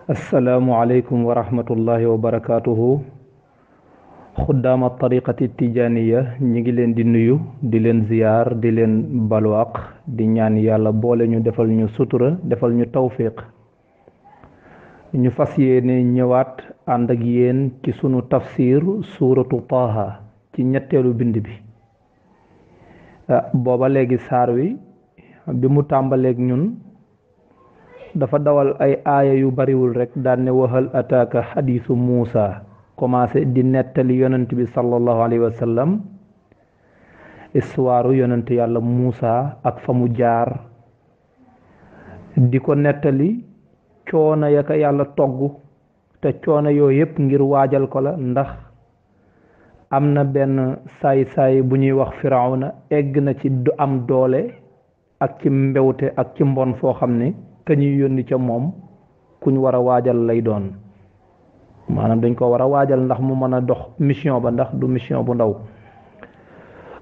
asalaamualeykum wa rahmatullahi wa barakaatuhu. xuddaama tariqati tijaniya ñi ngi leen di nuyu di leen ziyaar di leen balwaq di ñaan yàlla boole ñu defal ñu sutura defal ñu tawfiq ñu fas yéene ñëwaat ànd ak yéen ci sunu tafsir suuratu taaha ci ñetteelu bind bi. booba léegi saar wi bi mu tàmbaleeg ñun dafa dawal ay aaya yu bariwul rek daan ne waxal ataaka xadiisu Muusa commencé di nettali yonent bi sallallahu alayhi wa sallam histoire yonent yàlla Muusa ak fa mu jaar di ko nettali coono ya ko yàlla togg te coono yooyu yépp ngir waajal ko la ndax am na benn saay-saay bu ñuy wax Firawna egg na ci du am doole ak ci mbewte ak ci mbon foo xam ne ka ñuy yónni ca moom kuñ war a waajal lay doon maanaam dañ ko war a waajal ndax mu mën a dox mission ba ndax du mission bu ndaw.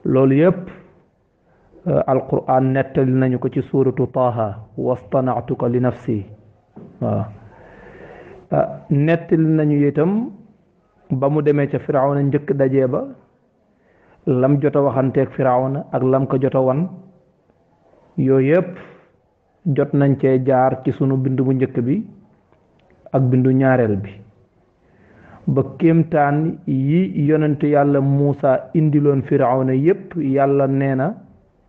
loolu yépp alquran nettali nañu ko ci suuratu taaha wastana'tuka li nafsi waaw nettali nañu itam ba mu demee ca Firawna njëkk dajee ba lam jot a waxanteeg Firawna ak lam ko jot a wan yooyu yépp jot nañ cee jaar ci sunu bindu bu njëkk bi ak bindu ñaareel bi ba kéemtaan yi yonent yàlla Muusa indiloon Firawna yépp yàlla nee na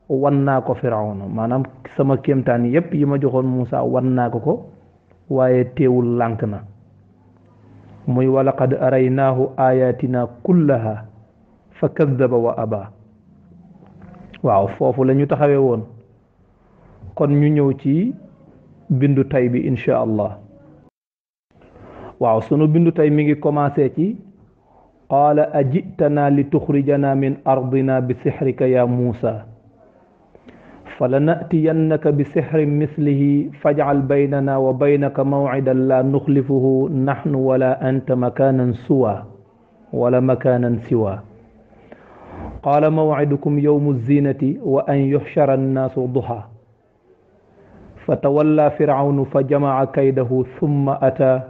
wan naa ko Firawna maanaam sama kéemtaan yépp yi ma joxoon Muusa wan naa ko waaye teewul lànk na muy walaqad araynaahu ayatina kullaha fa kaddaba wa aba. waaw foofu la ñu taxawee woon kon ñu ñëw ci bindu tay bi insha allah. waaw sunu bindu tay mi ngi commencé ci qaala ajitana li tuxrijana min ardina bi sixrika ya muusa falanatiyannaka bi sixrin mislihi fajcal baynana wa baynaka mawcidan la nuxlifuhu naxnu wala anta makanan suwa wala makanan siwa qaala mawcidukum yowmu zinati wa an yuxshara annaasu duha fatawalla firawnu fa jamaca kaydahu thumma ata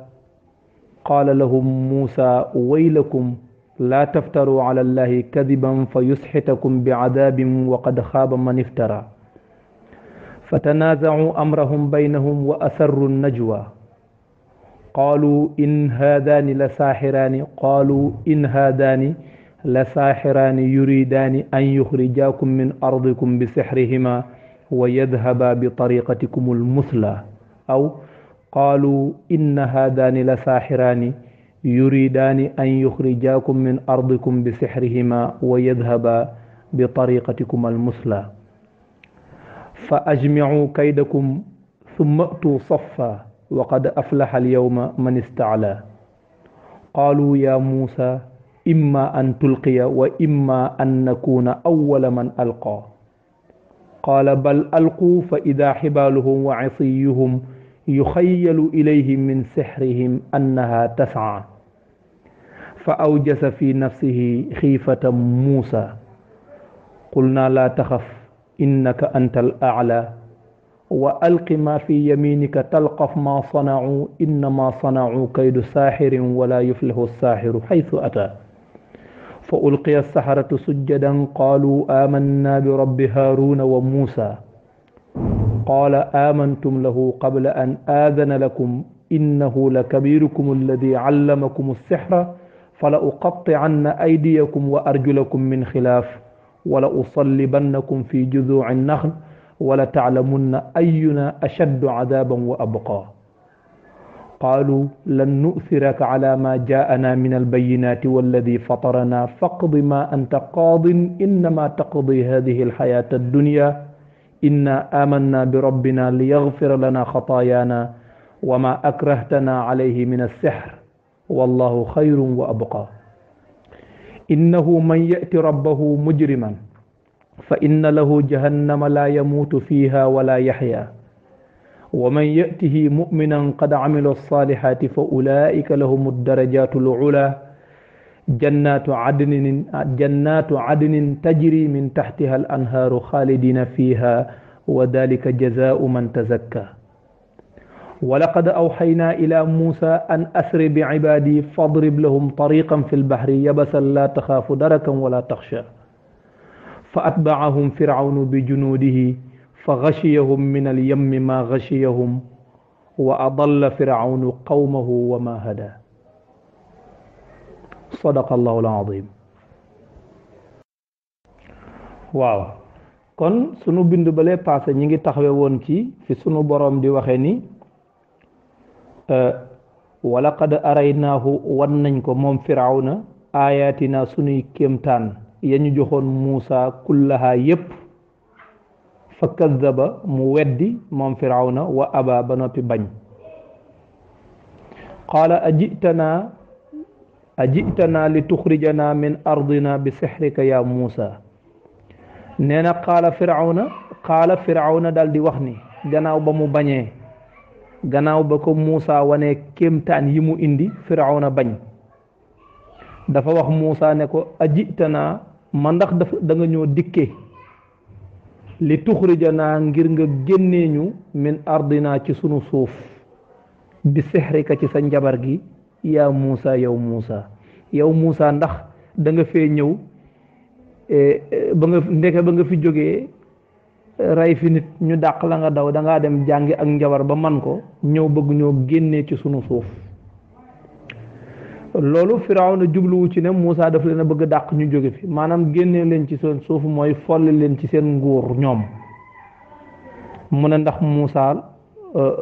qaala lahum muusa waylakum laa taftaruu cala allahi kadiban fa yusxitakum bicadaabin wa qad xaaba man iftara فتنازعوا أمرهم بينهم وأسروا النجوى قالوا إن هذان لساحران يريدان أن يخرجاكم من أرضكم بسحرهما ويذهبا بطريقتكم المثلى أو قالوا إن هذان لساحران يريدان أن يخرجاكم من أرضكم بسحرهما ويذهبا بطريقتكم المثلى فأجمعوا كيدكم ثم أتوا صفا وقد أفلح اليوم من استعلى قالوا يا موسى إما أن تلقي وإما أن نكون أول من ألقى قال بل ألقوا فإذا حبالهم وعصيهم يخيل إليهم من سحرهم أنها تسعى فأوجس في نفسه خيفة موسى قلنا لا تخف إنك أنت الأعلى وألق ما في يمينك تلقف ما صنعوا إنما صنعوا كيد ساحر ولا يفلح الساحر حيث أتى فألقي السحرة سجدا قالوا آمنا برب هارون وموسى قال آمنتم له قبل أن آذن لكم إنه لكبيركم الذي علمكم السحر فلأقطعن أيديكم وأرجلكم من خلاف ولأصلبنكم في جذوع النخل ولتعلمن أينا أشد عذابا وأبقى قالوا لن نؤثرك على ما جاءنا من البينات والذي فطرنا فاقض ما أنت قاض إنما تقضي هذه الحياة الدنيا إنا آمنا بربنا ليغفر لنا خطايانا وما أكرهتنا عليه من السحر والله خير وأبقى إنه من يأت ربه مجرما فإن له جهنم لا يموت فيها ولا يحيا ومن يأته مؤمنا قد عمل الصالحات فأولئك لهم الدرجات العلى جنات عدن تجري من تحتها الأنهار خالدين فيها وذلك جزاء من تزكى ولقد أوحينا إلى موسى أن أسر بعبادي فاضرب لهم طريقا في البحر يبسا لا تخاف دركا ولا تخشى فأتبعهم فرعون بجنوده فغشيهم من اليم ما غشيهم وأضل فرعون قومه وما هدى صدق الله العظيم. waaw kon sunu bindu bale passé ñi ngi taxawé won ci fi sunu borom di waxé ni walaqad araynaahu wan nañ ko moom firawna ayatina sunuy kéemtaan ya ñu joxoon Muusa kullaha yépp fa kazzaba mu weddi moom firawna wa aba ba noppi bañ qaala ajitana li tuxrijana min ardina bi sixrika ya Muusa nee na qaala firawna dal di wax ni gannaaw ba mu bañee gannaaw ba ko Muusa wane kéemtaan yi mu indi firawna bañ dafa wax Muusa ne ko ajitana ma ndax da nga ñoo dikke li tuxrijana ngir nga génnee ñu min ardina ci sunu suuf bi sixrika ci sa njabar gi yaa Muusa yow Muusa ndax da nga fee ñëw ba nga fi jógee ray fi nit ñu dàq la nga daw da ngaa dem jàngi ak njabar ba man ko ñëw bëgg ñoo génnee ci sunu suuf loolu firawna jubluwu ci ne Muusa daf leen a bëgg dàq ñu jóge fi maanaam génnee leen ci seen suuf mooy folli leen ci seen nguur ñoom mu ne ndax Muusa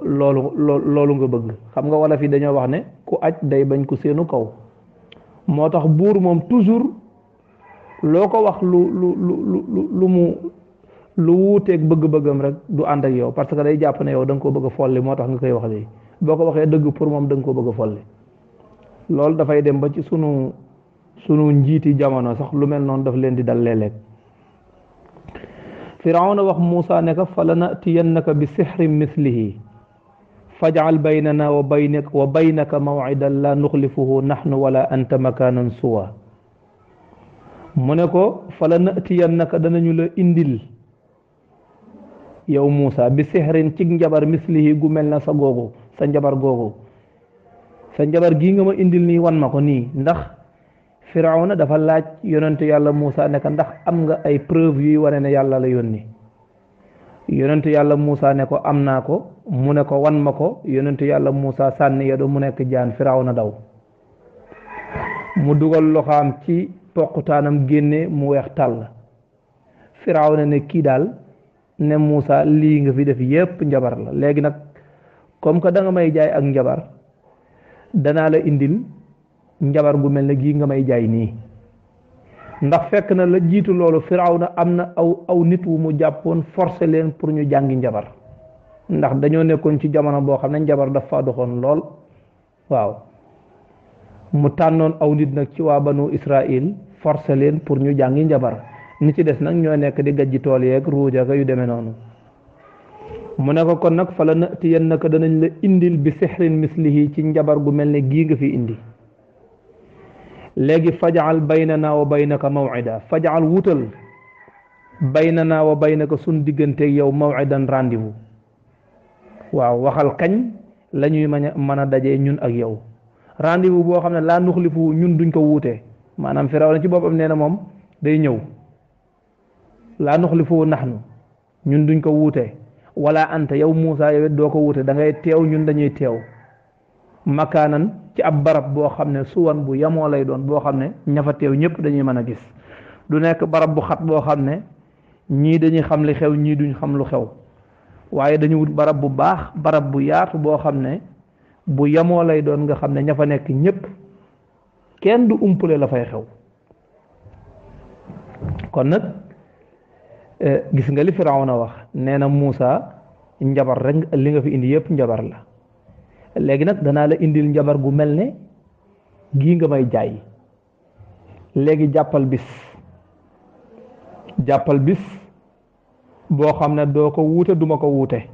loolu nga bëgg xam nga wala fi dañoo wax ne ku aj day bañ ku seenu kaw moo tax buur moom toujours loo ko wax lu wuuteeg bëgg-bëggam rek du ànd ak yow parce que day jàpp ne yow da nga koo bëgg a folli moo tax nga koy wax léegi boo ko waxee dëgg pour moom da nga koo bëgg a folli loolu dafay dem ba ci sunu njiiti jamono sax lu mel noonu daf leen di dal léeg-léeg firawna wax Muusa ne ko fa lanatiyannaka bi sixrin mislihi faj'al baynana wa baynaka maw'idan la nuxlifuhu nahnu wala anta makanan suwa mu ne ko fa lanatiyannaka danañu la indil yow Muusa bi sixrin ci njabar mislihi gu mel na sa googu sa njabar googu sa njabar gii nga ma indil nii wan ma ko nii ndax firawna dafa laaj yonentu yàlla Muusa ne ko ndax am nga ay preuve yuy wane ne yàlla la yónni yonentu yàlla Muusa ne ko am naa ko mu ne ko wan ma ko yonentu yàlla Muusa sànni yadu mu nekk jaan firawna daw mu dugal loxaam ci poqutaanam génne mu weex tàll firawna ne kii daal ne Muusa lii nga fi def yépp njabar la léegi nag comme que da nga may jaay ak njabar danaa la indil njabar gu mel ne gii nga may jaay nii ndax fekk na la jiitu loolu firawna am na aw nit wu mu jàppoon forcé leen pour ñu jàngi njabar ndax dañoo nekkoon ci jamono boo xam ne njabar dafa doxoon lool waaw mu tànnoon aw nit nag ci waa banu Israël forcé leen pour ñu jàngi njabar ni ci des nag ñoo nekk di gajji tool yeeg ruuja ka yu demee noonu mu ne ko kon nag fa la natiyannaka danañ la indil bi sixrin mislihi ci njabar gu mel ne gii nga fi indi léegi faj'al baynana wa baynaka maw'ida faj'al wutal baynana wa baynaka sun digganteeg yow maw'idan rendez-vous waaw waxal kañ la ñuy mën a dajee ñun ak yow rendez-vous boo xam ne laa nuxlifu ñun duñ ko wuute maanaam Firawna ci boppam nee na moom day ñëw laa nuxlifu nahnu ñun duñ ko wuute wala anta yow Muusa yow it doo ko wuute da ngay teew ñun dañuy teew makaanan ci ab barab boo xam ne suwan bu yamoo lay doon boo xam ne ña fa teew ñëpp dañuy mën a gis du nekk barab bu xat boo xam ne ñii dañuy xam li xew ñii duñ xam lu xew waaye dañu wut barab bu baax barab bu yaatu boo xam ne bu yamoo lay doon nga xam ne ña fa nekk ñëpp kenn du umpule la fay xew kon nag gis nga li Firawna wax nee na Muusa njabar rek li nga fi indi yëpp njabar la léegi nag danaa la indil njabar gu mel ne gii nga may jaay léegi jàppal bis boo xam ne doo ko wuute duma ko wuute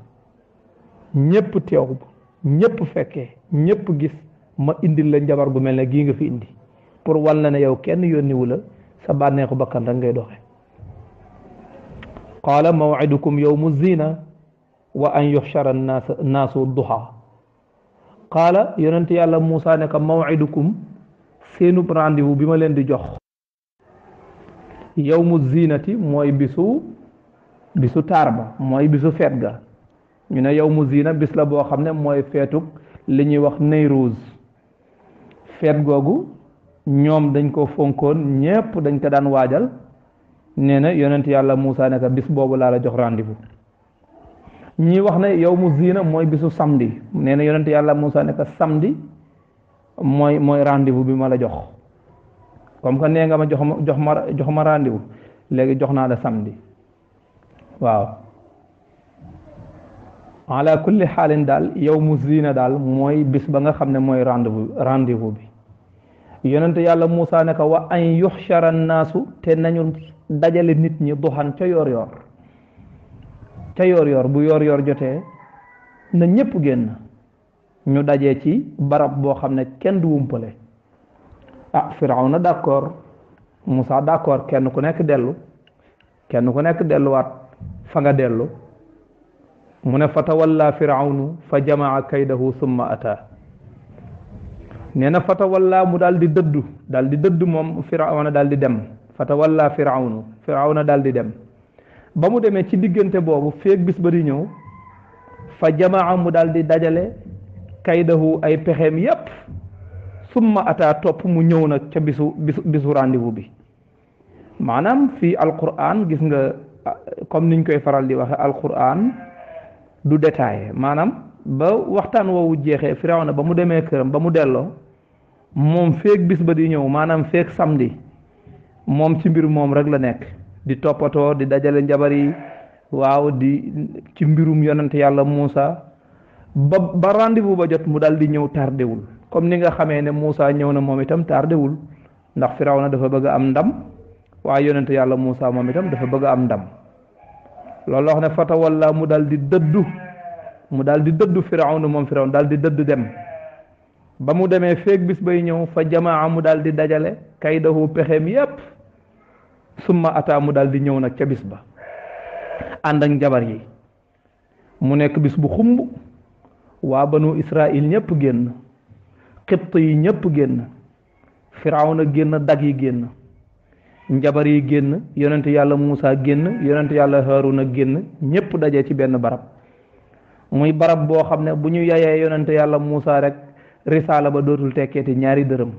ñépp teew ñépp fekkee ñépp gis ma indil la njabar gu mel ne gii nga fi indi pour wal na ne yow kenn yónniwu la sa bànneexu bakkan rek ngay doxe qaala maw'idukum yawmu zina wa an yuhshara naasu duha qaala yonent yàlla Muusa ne ko maw'idukum seenub rendez-vous bi ma leen di jox yawmu zinati mooy bisu taar ba mooy bisu feet ga ñu ne yawmu zina bis la boo xam ne mooy feetuk li ñuy wax Nayruuz feet googu ñoom dañ ko fonkoon ñépp dañ ko daan waajal nee na yonent yàlla Muusa ne ko bis boobu laa la jox rendez-vous ñi wax ne yawmu zina mooy bisu samedi nee na yonent yàlla Muusa ne ko samedi mooy rendez-vous bi ma la jox comme que nee nga ma jox ma rendez-vous léegi jox naa la samedi waaw ala kulli xaalin daal yawmu zina daal mooy bis ba nga xam ne mooy rendez-vous bi yonent yàlla Muusa ne ko wa an yuxshara naasu te nañu dajale nit ñi duxan ca yoor yoor bu yoor yoor jotee na ñépp génn ñu dajee ci barab boo xam ne kenn du wumpale Firawna d'accord Muusa d'accord kenn ku nekk delluwaat fa nga dellu mu ne fa tawalla firawnu fa jamaa kaydahu summa ata nee na fa tawalla mu daal di dëddu moom firawna daal di dem fa tawalla firawna daal di dem ba mu demee ci diggante boobu feeg bis ba di ñëw fa jamaa mu daal di dajale kaydahu ay pexeem yépp summa ata topp mu ñëw nag ca bisu rendez-vous bi maanaam fii alquran gis nga comme niñ koy faral di waxe alquran du détaillé maanaam ba waxtaan woowu jeexee Firawna ba mu demee këram ba mu delloo moom feeg bis ba di ñëw maanaam feeg samedi moom ci mbir moom rek la nekk di toppatoo di dajale njabar yi waaw di ci mbirum yonent yàlla Muusa ba rendez-vous ba jot mu dal di ñëw tardewul comme ni nga xamee ne Muusa ñëw na moom itam tardewul ndax Firawna dafa bëgg a am ndam waaye yonent yàlla Muusa moom itam dafa bëgg a am ndam loolu wax ne fatawalla mu daal di dëddu Firawna moom Firawna daal di dëdd dem ba mu demee feeg bis bay ñëw fa jamaa mu daal di dajale kaydahu pexeem yépp summa ata mu daal di ñëw nag ca bis ba ànd ak njabar yi mu nekk bis bu xumb waa banu Israil ñépp génn xibt yi ñépp génn Firawna génn dag yi génn njabar yi génn yonent yàlla Muusa génn yonent yàlla Haaruna génn ñépp daje ci benn barab muy barab boo xam ne bu ñu yayee yonent yàlla Muusa rek risaala ba dootul tekkeeti ñaari dërëm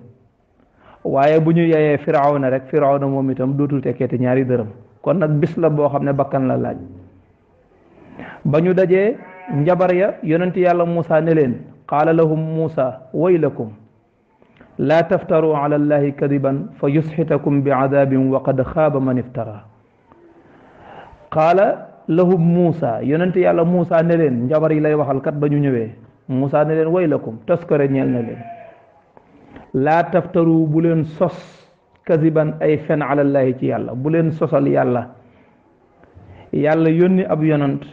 waaye bu ñu yayee Firawna rek Firawna moom itam dootul tekkeeti ñaari dërëm kon nag bis la boo xam ne bakkan la laaj ba ñu dajee njabar ya yonent yàlla Muusa ne leen qaala lahum Muusa waylakum laa taftaru ala allahi kadiban fa yusxitakum bi adabin wa qad xaaba man iftara qaala lahum Muusa yonent yàlla Muusa ne leen njabar yi lay waxal kat ba ñu ñëwee Muusa ne leen waylakum toskare ñeel na leen laa taftaru bu leen sos kadiban ay fen ala allahi ci yàlla bu leen sosal yàlla yónni ab yonant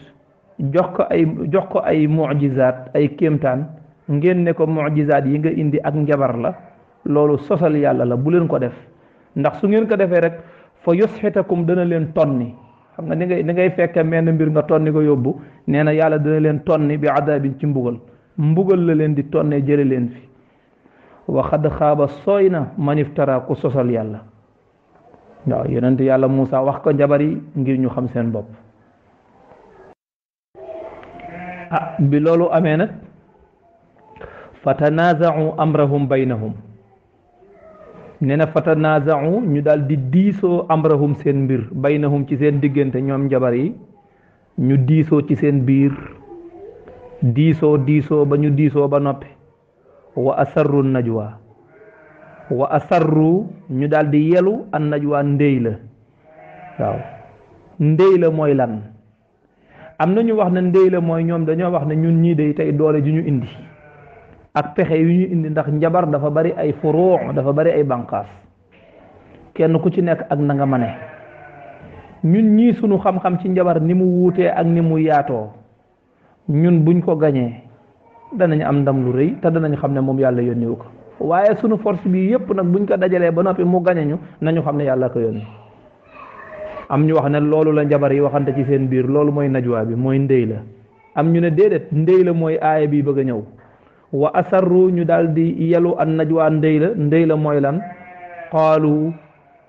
jox ko ay mujizaat ay kéemtaan ngeen ne ko mujizaat yi nga indi ak njabar la loolu sosal yàlla la bu leen ko def ndax su ngeen ko defee rek fa yusxitakum dana leen tonni xam nga ni ngay fekke menn mbir nga tonni ko yóbbu nee na yàlla dana leen tonni bi adabin ci mbugal la leen di tonnee jële leen fi wa xad xaaba sooy na man iftara ku sosal yàlla waaw yonent yàlla Muusa wax ko njabar yi ngir ñu xam seen bopp bi loolu amee nag fatanaaza'u amrahum baynahum nee na fatanaaza'u ñu daal di diisoo amrahum seen mbir baynahum ci seen diggante ñoom njabar yi ñu diisoo ci seen biir diisoo ba ñu diisoo ba noppi wa asarru ñu daal di yelu an najwa ndéy la waaw ndéy la mooy lan am na ñu wax ne ndéy la mooy ñoom dañoo wax ne ñun ñii day tey doole ju ñu indi ak pexe yu ñu indi ndax njabar dafa bari ay furuu dafa bari ay banqaas kenn ku ci nekk ak na nga mane ñun ñii sunu xam-xam ci njabar ni mu wuutee ak ni mu yaatoo ñun buñ ko gañee danañ am ndam lu rëy te danañ xam ne moom yàlla yónniwu ko waaye sunu force bi yépp nag buñ ko dajalee ba noppi mu gañe ñu nañu xam ne yàlla ko yónni am ñu wax ne loolu la njabar yi waxante ci seen biir loolu mooy najwa bi mooy ndéy la am ñu ne déedéet ndéy la mooy aaya bi bëgg a ñëw wa asarru ñu daal di yelu an najwa ndey la mooy lan qaalu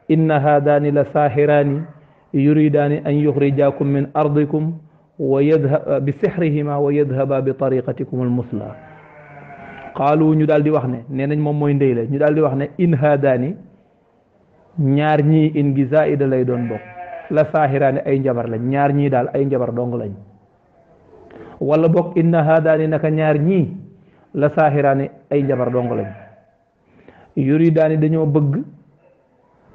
inna haadaani la saahiraani yuridaani an yuxrijaakum min ardikum wa yadhaba bi sixrihima wa yadhaba bi tariqatikum almusla qaalu ñu daal di wax ne nee nañ moom mooy ndey la ñu daal di wax ne in haadaani ñaar ñii in gi zaida lay doon bokk la saahiraani ay njabar lañ ñaar ñii daal ay njabar dong lañ wala bokk inna haadaani naka ñaar ñii la saahiraani ay njabar dong lañ yuridaani dañoo bëgg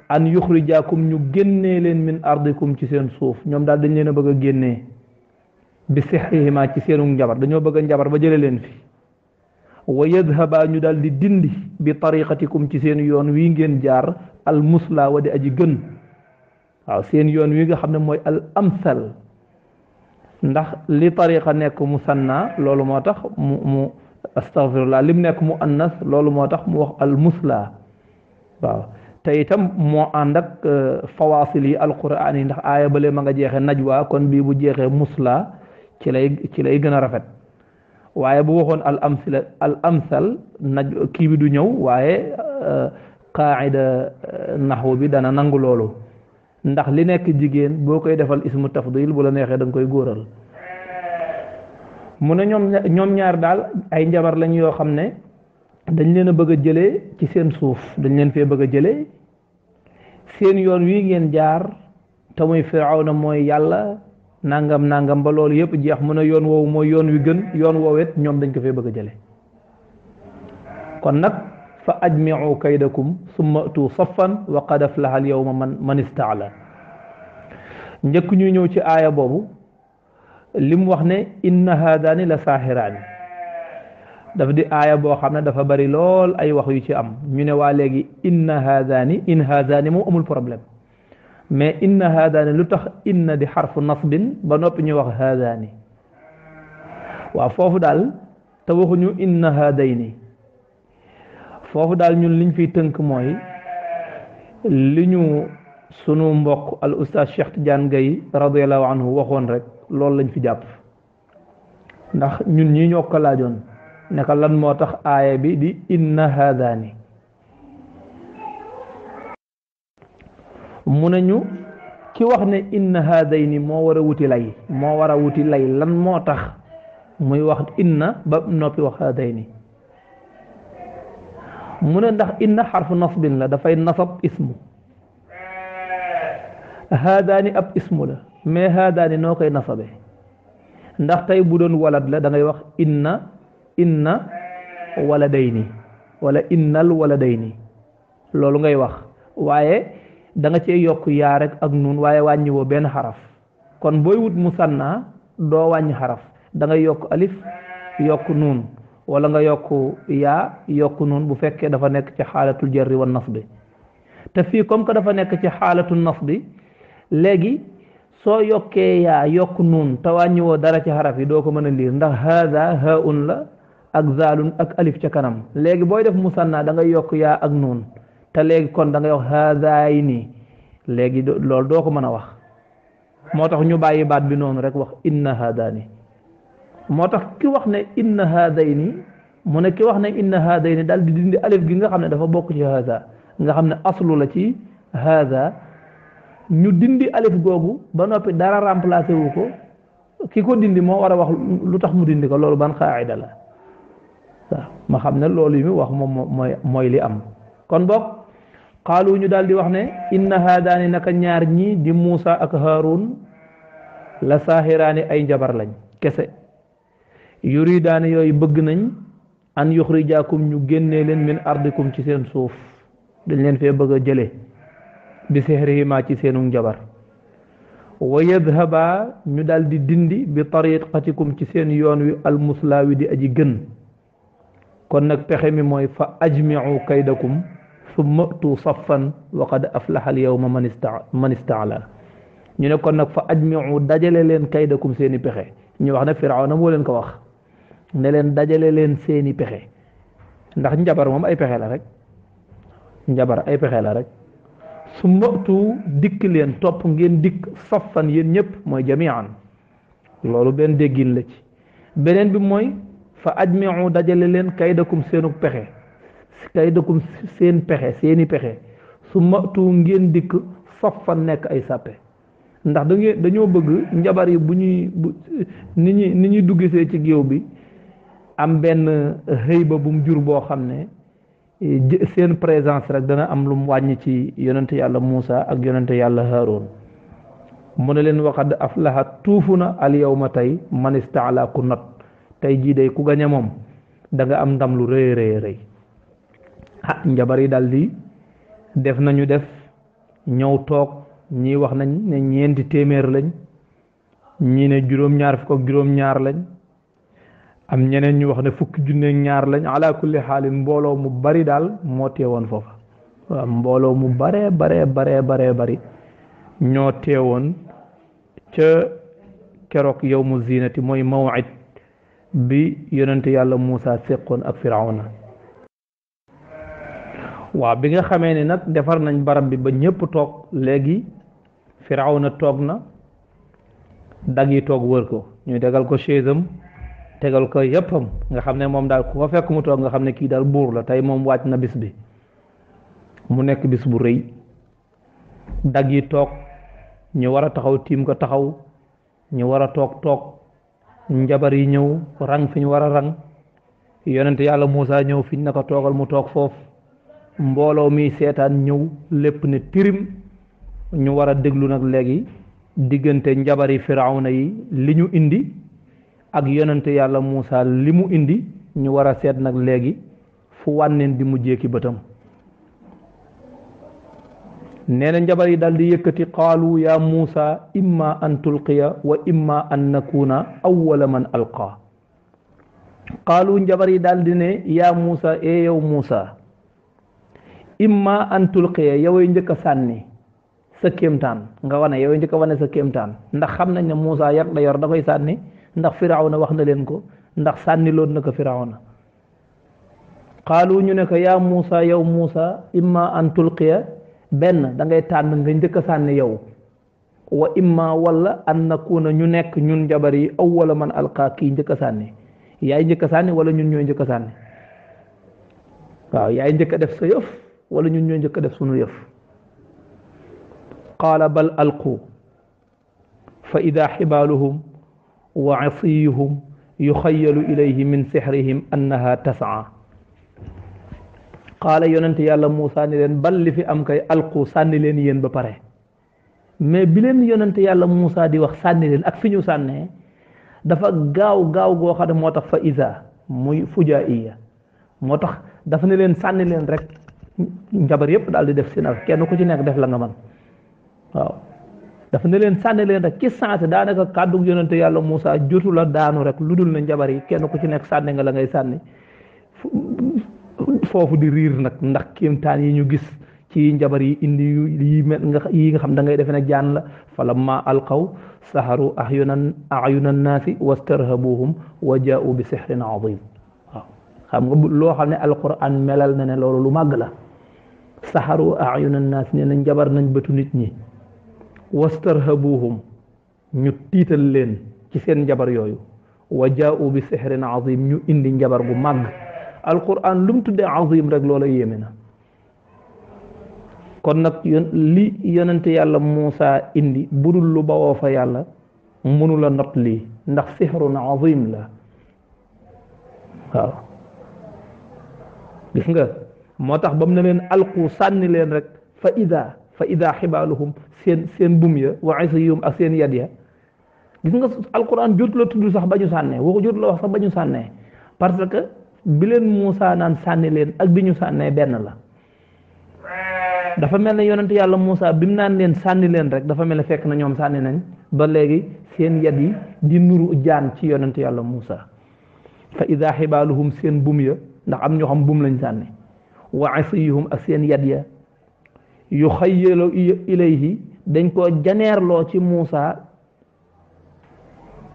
an yuxrijaakum ñu génnee leen min ardikum ci seen suuf ñoom daal dañ leen a bëgg a génnee bi sixrihima ci seenu njabar dañoo bëgg a njabar ba jële leen fi wa yadhaba ñu daal di dindi bi tariqatikum ci seen yoon wi ngeen jaar al musla wa di aji gën waaw seen yoon wi nga xam ne mooy al amsal ndax li tariqa nekk musanna loolu moo tax mu astaghfirullah lim nekk mu annas loolu moo tax mu wax al musla waaw te itam moo ànd ak fawaasil yi alquran yi ndax aaya bale ma nga jeexee najwa kon bii bu jeexee musla ci lay gën a rafet waaye bu waxoon al amsal kii bi du ñëw waaye qaida naxwu bi dana nangu loolu ndax li nekk jigéen boo koy defal ismu tafdil bu la neexee da nga koy góoral mu ne ñoom ñaar daal ay njabar lañ yoo xam ne dañ leen a bëgg a jëlee ci seen suuf dañ leen fee bëgg a jëlee seen yoon wi ngeen jaar te muy Firawna mooy yàlla nangam ba loolu yëpp jeex mu ne yoon woowu mooy yoon wi gën yoon woowet ñoom dañ ko fee bëgg a jëlee kon nag fa ajmiu kaydakum summa atu saffan wa qad aflaha al yawma man istaala njëkk ñuy ñëw ci aaya boobu li mu wax ne inna haadaani la saaxiraani dafa di aaya boo xam ne dafa bari lool ay wax yu ci am ñu ne waa léegi in haadaani moom amul problème mais inna haadaani lu tax inna di xarfu nasbin ba noppi ñu wax haadaani waaw foofu daal te waxuñu inna haadayni foofu daal ñun liñ fiy tënk mooy li ñu sunu mbokk al ustaaz Cheikh Tidiane Gaye radiyallahu anhu waxoon rek loolu lañ fi jàpp ndax ñun ñi ñoo ko laajoon naka lan moo tax aaya bi di inna haadaani mu nañu ki wax ne inna haadayni moo war a wuti lay lan moo tax muy wax inna ba noppi wax haadayni mu ne ndax inna xarfu nasbin la dafay nasab ismu haadaani ab ismu la mais haadaani noo koy nasabe ndax tey bu doon walad la da ngay wax inna waladayni wala innal waladayni loolu ngay wax waaye da nga cee yokk yaa rek ak nun waaye wàññi woo benn xaraf kon booy wut musanna doo wàññi xaraf da ngay yokk alif yokk nun wala nga yokk yaa yokk nun bu fekkee dafa nekk ci xaalatul jarri wa nasbi te fii comme que dafa nekk ci xaalatul nasbi léegi soo yokkee yaa yokk nun te wàññiwoo dara ci xaraf yi doo ko mën a liir ndax haada haun la ak zaalun ak alif ca kanam léegi booy def musanna da ngay yokk yaa ak nun te léegi kon da ngay wax haadayni léegi loolu doo ko mën a wax moo tax ñu bàyyi baat bi noonu rek wax inna haadaani moo tax ki wax ne inna haadayni mu ne ki wax ne inna haadayni daal di dindi alif gi nga xam ne dafa bokk ci haada nga xam ne aslu la ci haada ñu dindi alif googu ba noppi dara remplacé wu ko ki ko dindi moo war a wax lu tax mu dindi ko loolu ban xaayida la waaw ma xam ne loolu yi mu wax moom mooy li am kon boog xaalu ñu daal di wax ne inna haadaani naka ñaar ñi di Muusa ak Haarun la saaxiraani ay njabar lañ kese yuridaani yooyu bëgg nañ an yuxrijaakum ñu génnee leen min ardikum ci seen suuf dañ leen fee bëgg a jële bi sihrihima ci seenu njabar wa yadhaba ñu daal di dindi bi tariqatikum ci seen yoon wi almuslaawi di aji gën kon nag pexe mi mooy fa ajmiu kaydakum summa tu saffan wa qad aflaha al yawma man istaala ñu ne kon nag fa ajmiu dajale leen kaydakum seeni pexe ñu wax ne Firawna moo leen ko wax ne leen dajale leen seeni pexe ndax njabar moom ay pexe la rek njabar ay pexe la rek summa tu dikk leen topp ngeen dikk saffan yéen ñëpp mooy jamian loolu benn déggin la ci beneen bi mooy fa ajmiu dajale leen kaydakum seenuk pexe kaydakum seen pexe seeni pexe su matu ngeen dikk saffan nekk ay sàppe ndax dañoo bëgg njabar yi bu ñuy ni ñuy duggisee ci géew bi am benn xëyba bu mu jur boo xam ne seen présence rek dana am lu mu wàññi ci yonente yàlla Muusa ak yonente yàlla Haaroon mu ne leen waxad aflaha tuufu na al yawma tey man istaala ku not tey jii day ku gañe moom da nga am ndam lu rëy rëy rëy njabar yi daal di def nañu def ñëw toog ñii wax nañ ne 4 téeméer lañ ñii ne juróom-ñaar fukk ak juróom-ñaar lañ am ñeneen ñu wax ne 10 junneeg ñaar lañ ala kulli xaalin mbooloo mu bari daal moo teewoon foofa waaw mbooloo mu bare bari ñoo teewoon ca keroog yawmu zinati mooy maw'id bi yonente yàlla Muusa séqoon ak Firawna waaw bi nga xamee ni nag defar nañ barab bi ba ñëpp toog léegi Firawna toog na dag yi toog wër ko ñu tegal ko chaise-am tegal ko yëppam nga xam ne moom daal ku ko fekk mu toog nga xam ne kii daal buur la tey moom wàcc na bis bi mu nekk bis bu rëy dag yi toog ñu war a taxaw tiim ko taxaw ñu war a toog njabar yi ñëw rang fi ñu war a rang yonente yàlla Muusa ñëw fi ñu ne ko toogal mu toog foofu mbooloo mi seetaan ñëw lépp ne tirim ñu war a déglu nag léegi diggante njabari Firawna yi li ñu indi ak yonente yàlla Muusa li mu indi ñu war a seet nag léegi fu wànneen di mujjee ki bëtam nee na njabar yi daal di yëkkati qaalu ya Muusa imma an tulqiya wa imma an nakuna awwala man alqa qaalu njabar yi daal di ne ya Muusa yow Muusa imma an tulqiya yoway njëkk a sànni sa kéemtaan nga wane yoway njëkk a wane sa kéemtaan ndax xam nañ ne Muusa yar da yor da koy sànni ndax Firawna wax na leen ko ndax sànni loon na ko Firawna qaalu ñu ne ko yaa Muusa yow Muusa imma an tulqiya benn da ngay tànn nga njëkk a sànni yow wa imma wala an nakuna ñu nekk ñun njabar yi awwala man alqa kii njëkk a sànni yaay njëkk a sànni wala ñun ñooy njëkk a sànni waaw yaay njëkk a def sa yëf wala ñun ñooy njëkk a def sunu yëf qaala bal alqu fa ida xibaaluhum wa asiyuhum yuxayalu ilayhi min sixrihim annaha tasaa qaala yonente yàlla Muusa ni leen bal li fi am kay alqu sànni leen yéen ba pare mais bi leen yonente yàlla Muusa di wax sànni leen ak fi ñu sànnee dafa gaaw goo xam ne moo tax fa isa muy fujaiya moo tax dafa ne leen sànni leen rek njabar yépp daal di def seen ak kenn ku ci nekk def la nga man waaw dafa ne leen sànni leen rek ci sensé daanaka kàddu yonente yàlla Muusa jotu la daanu rek lu dul ne njabar yi kenn ku ci nekk sànni nga la ngay sànni foofu di riir nag ndax kéemtaan yi ñu gis ci njabar yi indi yi nga xam da ngay defe ne jaan la falamma alqaw saharu ayuna nnaasi wastarhabuhum wa jaa'u bi sihrin azim waaw xam nga loo xam ne alquran melal na ne loolu lu màgg la saharu ayuna nnaas nee na njabar nañ bëtu nit ñi wastarhabuhum ñu tiital leen ci seen njabar yooyu wa jaa'u bi sihrin azim ñu indi njabar gu màgg alquran lu mu tuddee azim rek loola yéeme na kon nag li yonente yàlla Muusa indi budul lu bawoo fa yàlla mënula not lii ndax sihrun azim la waaw gis nga moo tax ba mu ne leen alqu sànni leen rek fa ida xibaaluhum seen bum ya wa isiyum ak seen yad ya gis nga alquran jot la tudd sax ba ñu sànnee waxu jot la wax sax ba ñu sànnee parce que bi leen Muusa naan sànni leen ak bi ñu sànnee benn la dafa mel ne yonent yàlla Muusa bi mu naan leen sànni leen rek dafa mel ne fekk na ñoom sànni nañ ba léegi seen yad yi di nuru jaan ci yonent yàlla Muusa fa ida xibaaluhum seen bum ya ndax am ñoo xam bum lañ sànni wa asiyuhum ak seen yad ya yu xayyalu ilayhi dañ ko janeerloo ci Muusa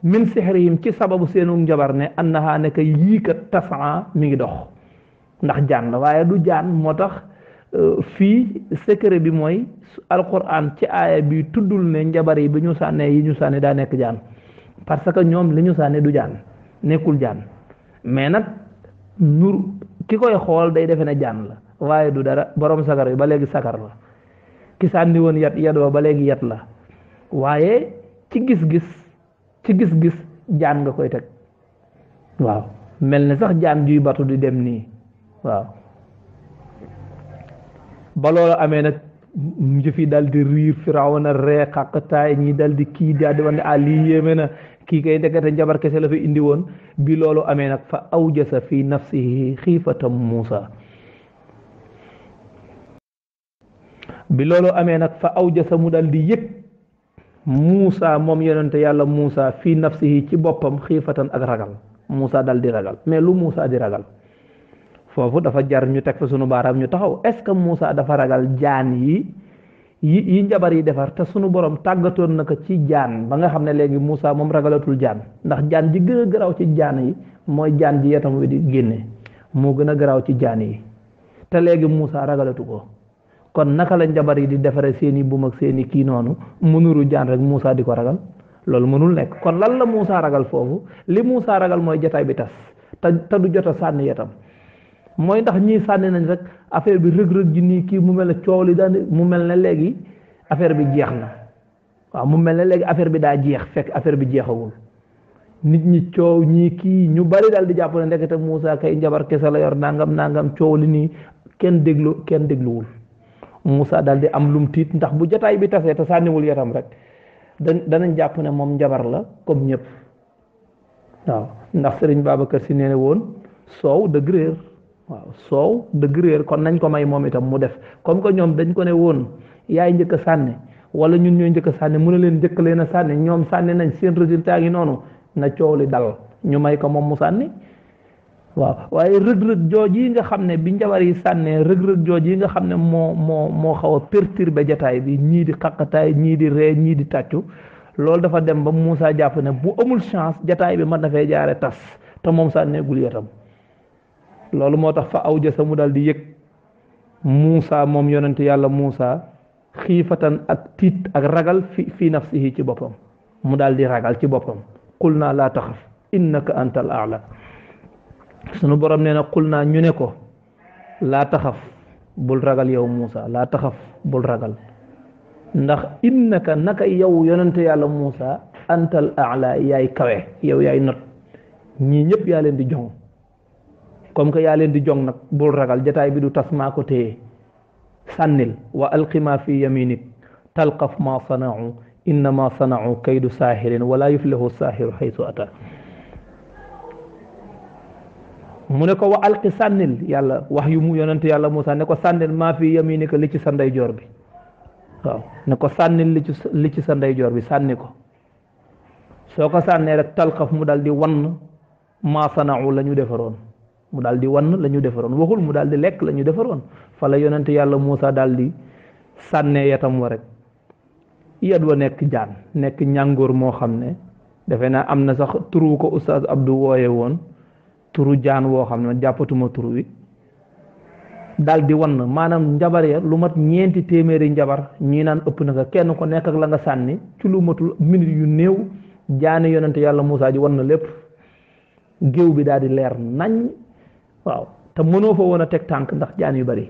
min sihrihim ci sababu seenu njabar ne annaha nekk yii kat tasaa mi ngi dox ndax jaan la waaye du jaan moo tax fii secret bi mooy alquran ci aaya bi tuddul ne njabar yi bi ñu sànnee yi ñu sànni daa nekk jaan parce que ñoom li ñu sànni du jaan nekkul jaan mais nag nur ki koy xool day defe ne jaan la waaye du dara borom sagar yi ba léegi sakar la ki sànni woon yat ba léegi yat la waaye ci gis-gis jaan nga koy teg waaw mel ne sax jaan juy batu di dem nii waaw ba loolu amee nag njëf yi dal di riir Firawna ree xàqtaay ñi dal di kii daal di wax ne lii yéeme na kii kay ndekete njabar kese la fi indi woon bi loolu amee nag fa awjasa fi nafsihi xiifatam Muusa bi loolu amee nag fa awjasa mu dal di yëg Muusa moom yonente yàlla Muusa fi nafsihi ci boppam xiifatan ak ragal Muusa dal di ragal mais lu Muusa di ragal foofu dafa jar ñu teg fa sunu baaraam ñu taxaw est-ce que Muusa dafa ragal jaan yi njabar yi defar te sunu borom tàggatoon na ko ci jaan ba nga xam ne léegi Muusa moom ragalatul jaan ndax jaan ji gën a garaaw ci jaan yi mooy jaan ji yetam wi di génne moo gën a garaaw ci jaan yi te léegi Muusa ragalatu ko kon naka la njabar yi di defare seeni buum ak seeni kii noonu mënuru jaan rek Muusa di ko ragal loolu mënul nekk kon lan la Muusa ragal foofu li Muusa ragal mooy jotaay bi tas te du jot a sànni yetam mooy ndax ñii sànni nañ rek affaire bi rëg-rëg ji nii kii mu mel ne coow li daan mu mel ne léegi affaire bi jeex na waaw mu mel ne léegi affaire bi daa jeex fekk affaire bi jeexawul nit ñi coow ñii kii ñu bari daal di jàpp ne ndekete Muusa kay njabar kese la yor nangam coow li nii kenn dégluwul Muusa daal di am lum tiit ndax bu jotaay bi tasee te sànniwul yatam rek danañ jàpp ne moom njabar la comme ñëpp waaw ndax Sëriñ Babacar Si nee na woon soow dëgg réer waaw soow dëgg réer kon nañ ko may moom itam mu def comme que ñoom dañ ko ne woon yaay njëkk a sànni wala ñun ñooy njëkk a sànni mu ne leen njëkk leen a sànni ñoom sànni nañ seen résultat gi noonu na coow li dal ñu may ko moom mu sànni waaw waaye rëg-rëg jooj yi nga xam ne bi njabar yi sànnee rëg-rëg jooj yi nga xam ne moo xaw a perturbé jataay bi ñii di xaqataay ñii di ree ñii di tàccu loolu dafa dem ba Muusa jàpp ne bu amul chance jataay bi mën na fee jaare tas te moom sànneegul yatam loolu moo tax fa awjasa mu dal di yëg Muusa moom yonent yàlla Muusa xiifatan ak tiit ak ragal fi nafsihi ci boppam mu dal di ragal ci boppam qul naa laa taxaf innaka antal aala sunu borom nee na qul naa ñu ne ko laa taxaf bul ragal yow Muusa laa taxaf bul ragal ndax innaka naka yow yonent yàlla Muusa antal aala yaay kawe yow yaay not ñii ñëpp yaa leen di jong comme que yaa leen di jong nag bul ragal jataay bi du tas maa ko téye sànnil wa alqima fi yaminik talqaf ma sanau innama sanau kaydu saahirin wala yuflihu saahiru xaytu ata mu ne ko wa alqi sànnil yàlla wax yu mu yonent yàlla Muusa ne ko sànnil maa fi yaminika li ci sa ndeyjoor bi waaw ne ko sànnil li ci sa ndeyjoor bi sànni ko soo ko sànnee rek talqaf mu dal di wann ma sanau la ñu defaroon mu daal di wann la ñu defaroon waxul mu daal di lekk la ñu defaroon fa la yonent yàlla Muusa daal di sànnee yatam wa rek yat wa nekk jaan nekk ñàngoor moo xam ne defe naa am na sax turu ko Oustaz Abdou wooye woon turu jaan woo xam ne jàppatuma turu wi daal di wann maanaam njabar ya lu mat 4 téeméeri njabar ñii naan ëpp na ko kenn ko nekk ak la nga sànni ci lu matul minute yu néew jaani yonent yàlla Muusa ji wann na lépp géew bi daal di leer nañ waaw te mënoo fa woon a teg tànk ndax jaan yu bari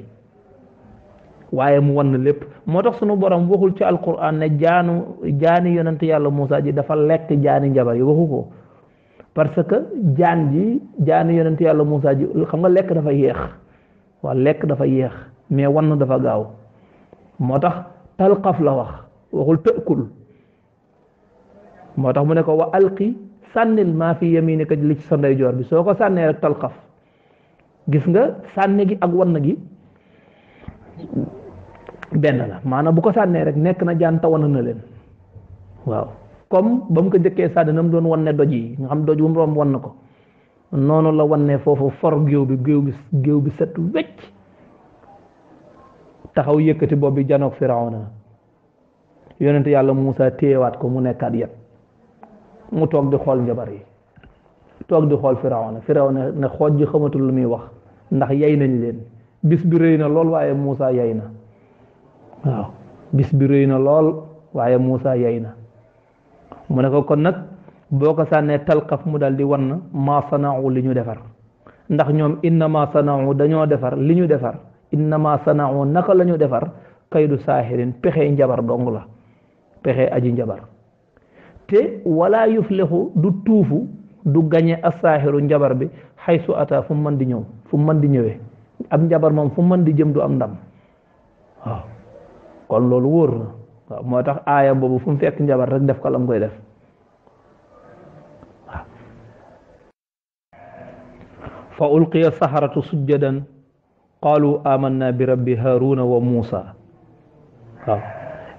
waaye mu wan lépp moo tax sunu borom waxul ci alquran ne jaani yonent yàlla Muusa ji dafa lekk jaani njabar yi waxu ko parce que jaani yonent yàlla Muusa ji xam nga lekk dafa yéex waaw lekk dafa yéex mais wan dafa gaaw moo tax talqaf la wax waxul tëkkul moo tax mu ne ko wa alqi sànnil maa fi yaminika li ci sa ndeyjoor bi soo ko sànnee rek talqaf gis nga sànni gi ak wann gi benn la maanaam bu ko sànnee rek nekk na jaan ta wan na leen waaw comme ba mu ko njëkkee sànni na mu doon wanne doj yi nga xam doj bu mu romb wan ko noonu la wanne foofu for géew bi set wecc taxaw yëkkati bopp bi janoog Firawna yonent yàlla Muusa téyewaat ko mu nekkaat yet mu toog di xool njabar yi toog di xool Firawna ne xooj ji xamatul lu muy wax ndax yay nañ leen bis bi rëy na lool waaye Muusa yay na waaw bis bi rëy na lool waaye Muusa yay na mu ne ko kon nag boo ko sànnee talqaf mu dal di wan ma sana'u li ñu defar ndax ñoom innama sana'u dañoo defar li ñu defar innama sana'u naka la ñu defar kaydu saahirin pexe njabar dong la pexe aji njabar te wala yuflixu du tuufu du gañe asaahiru njabar bi xaysu ata fu mu mën di ñëw fu mu mën di ñëwee ab njabar moom fu mu mën di jëm du am ndam waaw kon loolu wóor na waaw moo tax aaya boobu fu mu fekk njabar rek def ko lam koy def waaw fa ulqiya saharatu sujjadan qaalu amanna bi rabbi haruna wa muusa waaw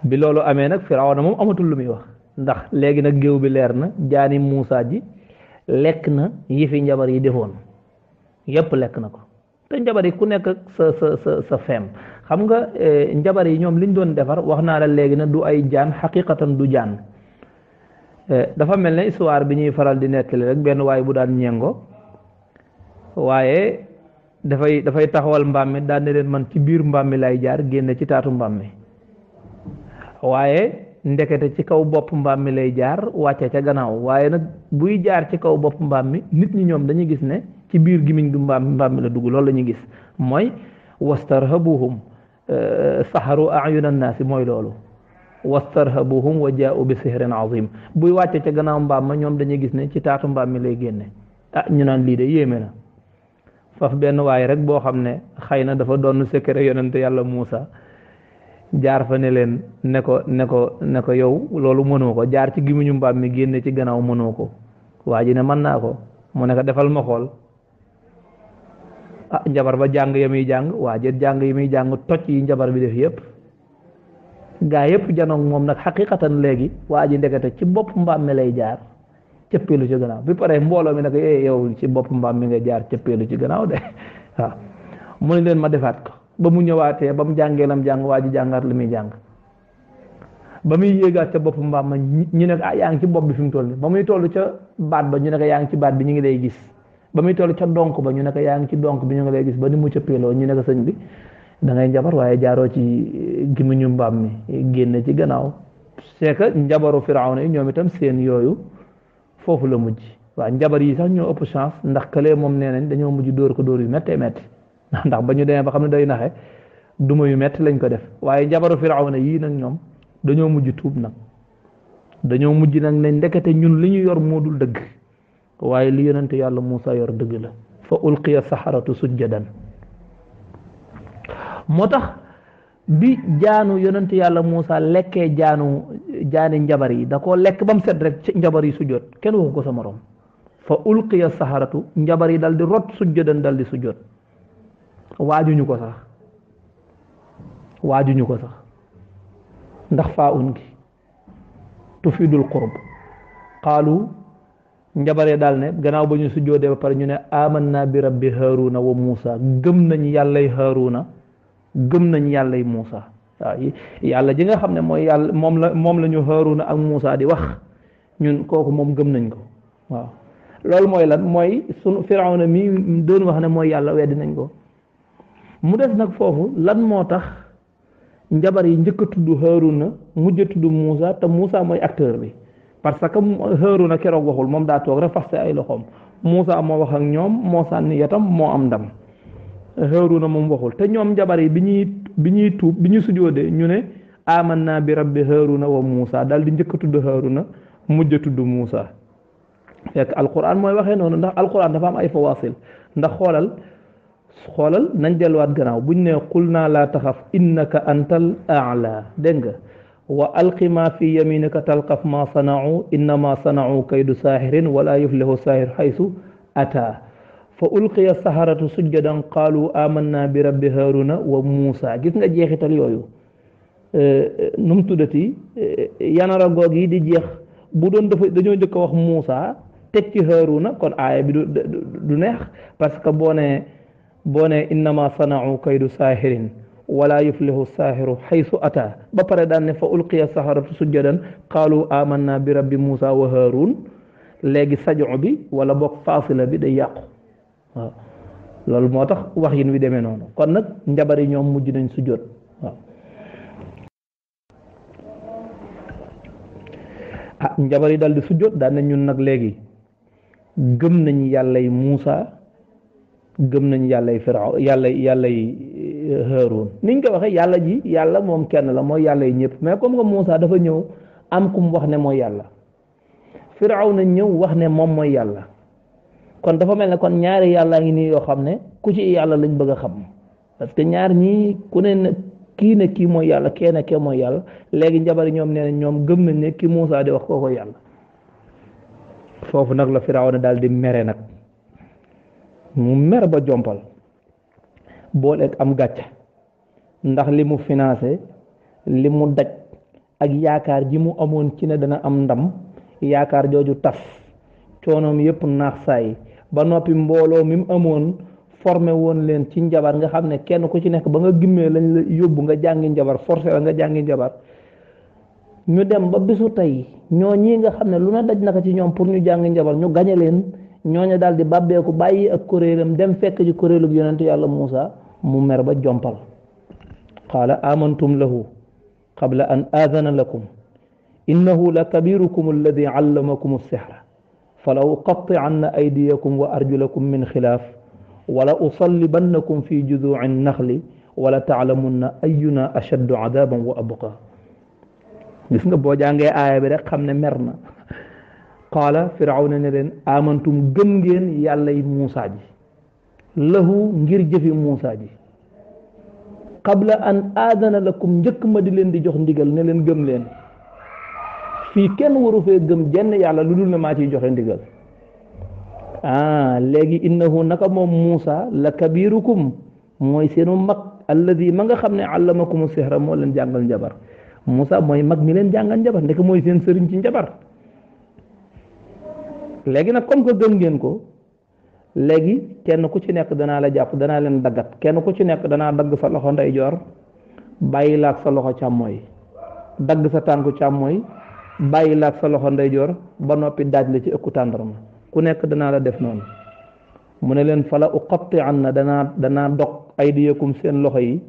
bi loolu amee nag firawna moom amatul lu muy wax ndax léegi nag géew bi leer na jaani muusa ji lekk na yi fi njabar yi defoon yépp lekk na ko te njabar yi ku nekk ak sa feem xam nga njabar yi ñoom liñ doon defar wax naa la léegi na du ay jaan xaqiqatan du jaan dafa mel ne histoire bi ñuy faral di nettali rek benn waay bu daan ñengo waaye dafay taxawal mbaam mi daan ne leen man ci biir mbaam mi lay jaar génne ci taatu mbaam mi waaye ndekete ci kaw bopp mbaam mi lay jaar wàcce ca gannaaw waaye nag buy jaar ci kaw bopp mbaam mi nit ñi ñoom dañuy gis ne ci biir gimiñ du mbaam mi la dugg loolu la ñuy gis mooy wastarhabuhum saharu ayunan naasi mooy loolu wastarhabuhum wa jaa'u bi sihrin azim buy wàcce ca gannaaw mbaam ma ñoom dañuy gis ne ci taatu mbaam mi lay génne ñu naan lii de yéeme na faf benn waaye rek boo xam ne xëy na dafa doon secret yonente yàlla Muusa jaar fa ne leen ne ko yow loolu mënoo ko jaar ci gimiñu mbaam mi génne ci gannaaw mënoo ko waa ji ne mën naa ko mu ne ko defal ma xool njabar ba jàng ya muy jàng waa ji jàng yi muy jàng toj yi njabar bi def yëpp gaa yëpp janoog moom nag xaqiqatan léegi waa ji ndekete ci bopp mbaam mi lay jaar cëppeelu ci gannaaw bi pare mbooloo mi ne ko yow ci bopp mbaam mi nga jaar cëppeelu ci gannaaw de waaw mu ne leen ma defaat ko ba mu ñëwaatee ba mu jàngee lam jàng waa ji jàngaat li muy jàng ba muy yéegaat ca bopp mbaam ma ñu ne ko yaa ngi ci bopp bi fi mu toll nii ba muy toll ca baat ba ñu ne ko yaa ngi ci baat bi ñu ngi lay gis ba muy toll ca donk ba ñu ne ko yaa ngi ci donk bi ñu ngi lay gis ba ni mu cëppeeloo ñu ne ko sëñ bi da ngay njabar waaye jaaroo ci gimiñu mbaam mi génne ci gannaaw c'est que njabaru firawna yi ñoom itam seen yooyu foofu la mujj waaw njabar yi sax ñoo ëpp chance ndax këlee moom nee nañ dañoo mujj dóor ko dóor yu méttee métti ndax ba ñu demee ba xam ne day naxe duma yu metti lañ ko def waaye njabaru firawna yii nag ñoom dañoo mujj tuub nag dañoo mujj nag ne ndekete ñun li ñu yor moo dul dëgg waaye li yonente yàlla Muusa yor dëgg la fa ulqiya saharatu sujjadan moo tax bi jaanu yonente yàlla Muusa lekkee jaani njabar yi da koo lekk ba mu set rek ci njabar yi sujjoot kenn waxu ko sa morom fa ulqiya saharatu njabar yi dal di rot sujjadan dal di sujjoot waajuñu ko sax ndax faa un gi tufidul qurb qaalu njabare daal ne gannaaw ba ñu sujjoodee ba pare ñu ne amanna bi rabbi haruna wa muusa gëm nañ yàllay haruna gëm nañ yàllay muusa waaw yàlla ji nga xam ne mooy yàlla moom la ñu haruna ak muusa di wax ñun kooku moom gëm nañ ko waaw loolu mooy lan mooy sunu firawna mi doon wax ne mooy yàlla weddi nañ ko mu des nag foofu lan moo tax njabar yi njëkk a tudd Haaruna mujj a tudd Muusa te Muusa mooy acteur bi parce que Haaruna keroog waxul moom daa toog rek faste ay loxoom Muusa moo wax ak ñoom moo sànni yatam moo am ndam Haaruna moom waxul te ñoom njabar yi bi ñuy tuub bi ñu sujoodee ñu ne amanna bi rabbi Haaruna wa Muusa daal di njëkk a tudd Haaruna mujj a tudd Muusa fekk alquran mooy waxee noonu ndax alquran dafa am ay fawasil ndax xoolal nañ delluwaat gannaaw buñ ne qul naa laa taxaf innaka antal aala dégg nga wa alqi ma fi yaminika talqaf ma sanau innama sanau kaydu saahirin wala yuflihu saahir xaysu ata fa ulqiya saharatu sujjadan qaalu amanna bi rabbi haruna wa muusa gis nga jeexital yooyu nu mu tuddati yanara goog yi di jeex bu doon dañoo njëkk a wax muusa teg ci haruna kon aaya bi du neex parce que boo ne innama sanau kaydu saahirin wala yuflihu saahiru xaysu ata ba pare daan ne fa ulqiya saharatu sujjadan qaalu amanna bi rabbi muusa wa harun léegi sajo bi wala boog faasila bi day yàqu waaw loolu moo tax wax yin wi demee noonu kon nag njabari ñoom mujj nañ sujjóot waaw ah njabar yi dal di sujjóot daan na ñun nag léegi gëm nañ yàllay Muusa gëm nañ yàllay Firaw yàllay Haaruun niñ ko waxee yàlla ji yàlla moom kenn la mooy yàlla yi ñëpp mais comme que Muusa dafa ñëw am ku mu wax ne mooy yàlla Firaw na ñëw wax ne moom mooy yàlla kon dafa mel ne kon ñaari yàllaa ngi nii yoo xam ne ku ci yàlla lañ bëgg a xam parce que ñaar ñii ku ne kii mooy yàlla kee ne kee mooy yàlla léegi njabari ñoom nee na ñoom gëm nañ ne ki Muusa di wax kooko yàlla foofu nag la Firaw na daal di mere nag mu mer ba jompal booleeg am gàcce ndax li mu financé li mu daj ak yaakaar ji mu amoon ci ne dana am ndam yaakaar jooju tas coonoom yépp naax saay ba noppi mbooloo mi mu amoon formé woon leen ci njabar nga xam ne kenn ku ci nekk ba nga gimmee lañ la yóbbu nga jàngi njabar forcé la nga jàngi njabar ñu dem ba bisu tey ñoo ñii nga xam ne lu na daj naka ci ñoom pour ñu jàngi njabar ñu gañe leen ñooñu daal di bàbbeeku bàyyi ak kuréelam dem fekk ci kuréelug yonent yàlla Muusa mu mer ba jompal qaala amantum lahu qabla an aadana lakum innahu la kabirukum alladi allamakum as-sihra fala uqatti'anna aydiyakum wa arjulakum min xilaaf wala usallibannakum fi juduu'i an-naxli wala ta'lamunna ayyuna ashaddu adaban wa abqa gis nga boo jàngee aaya bi rek xam ne mer na qaala Firawna ne leen amantum gëm ngeen yàlla yi Muusa ji lahu ngir jëfi Muusa ji qabla an aadana lakum njëkk ma di leen di jox ndigal ne leen gëm leen fii kenn waru fee gëm jenn yàlla lu dul ne maa ciy joxe ndigal léegi innahu naka moom Muusa la kabirukum mooy seenu mag alladi ma nga xam ne allamakum sihra moo leen jàngal njabar Muusa mooy mag mi leen jàngal njabar ndeke mooy seen sëriñ ci njabar léegi nag comme que gëm ngeen ko léegi kenn ku ci nekk danaa la jàpp danaa leen daggat kenn ku ci nekk danaa dagg sa loxo ndeyjoor bàyyi laak sa loxo càmmooy dagg sa tànku càmmooy bàyyi laak sa loxo ndeyjoor ba noppi daaj la ci ëkku tàndarma ku nekk danaa la def noonu mu ne leen fala uqatti'anna danaa dog aydiyakum seen loxo yi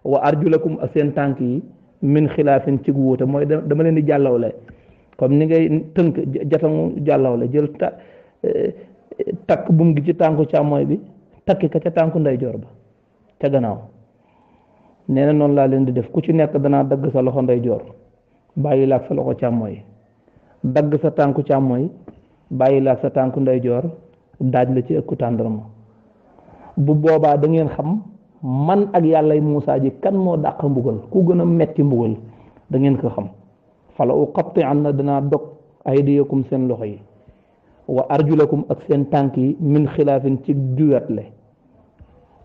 wa arjulakum ak seen tànk yi min xilaafin ci wuute mooy dama leen di jàllawle comme ni ngay tënk jatamu jàllawle jël takk bum gi ci tànku càmmooy bi takki ka ca tànku ndeyjoor ba ca gannaaw nee na noonu laa leen di def ku ci nekk danaa dagg sa loxo ndeyjoor bàyyi laak sa loxo càmmooy dagg sa tànku càmmooy bàyyi laak sa tànku ndeyjoor daaj la ci ëkku tàndarma bu boobaa da ngeen xam man ak yàllay Muusa ji kan moo dàq mbugal ku gën a metti mbugal da ngeen ko xam fala uqatti'anna danaa dog aydiyakum seen loxo yi wa arjulakum ak seen tànk yi min xilaafin ci juyatle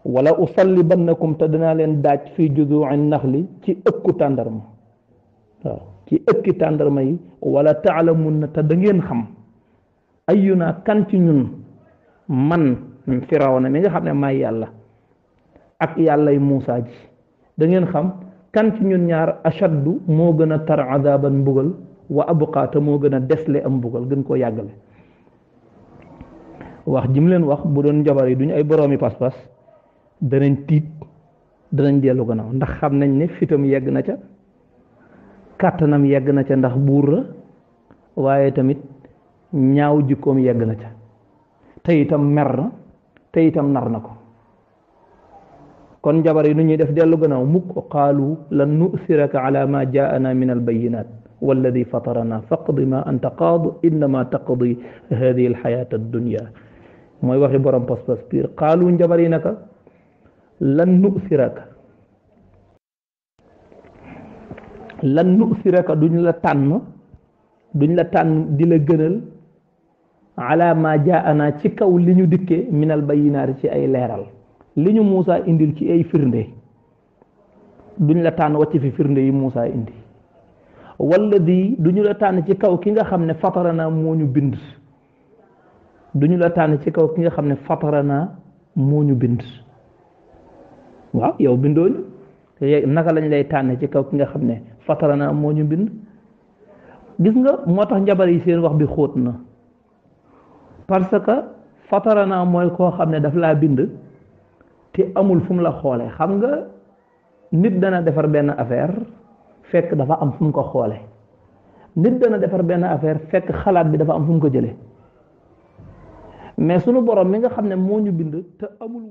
wala usallibannakum te danaa leen daaj fii juduu'i naxli ci ëkku tàndarma waaw ci ëkki tàndarma yi wala ta'lamunna te da ngeen xam ayyuna kan ci ñun man Firawna mi nga xam ne maay yàlla ak yàllay Muusa ji da ngeen xam kan ci ñun ñaar ashaddu moo gën a tar adaban mbugal wa abqa te moo gën a desle am mbugal gën koo yàggale wax jim leen wax bu doon njabar yi duñu ay boroomi pas-pas danañ tiit danañ dellu gannaaw ndax xam nañ ne fitam yegg na ca kàttanam yegg na ca ndax buur la waaye tamit ñaaw jikkoom yegg na ca te itam mer na te itam nar na ko kon njabar yi nu ñuy def dellu gannaaw mukk qaalu lan nu'siraka ala ma jaa'ana min albayinat walladi fatarana faqdi ma anta qaad innama taqdi hadihi alxayat addunya mooy waxi borom pas-pas piir qaalu njabar yi naka lan nu'siraka duñ la tànn di la gënal ala ma jaa'ana ci kaw li ñu dikkee min albayinat ci ay leeral li ñu Muusa indil ci ay firnde duñ la tànn wàcc fi firnde yi Muusa indi wala duñu la tànn ci kaw ki nga xam ne fatarana moo ñu bind duñu la tànn ci kaw ki nga xam ne fatarana moo ñu bind waaw yow bindooñu naka lañ lay tànn ci kaw ki nga xam ne fatarana moo ñu bind gis nga moo tax njabar yi seen wax bi xóot na parce que fatarana mooy koo xam ne daf laa bind te amul fu mu la xoole xam nga nit dana defar benn affaire fekk dafa am fu mu ko xoole nit dana defar benn affaire fekk xalaat bi dafa am fu mu ko jëlee mais sunu borom mi nga xam ne moo ñu bind te amul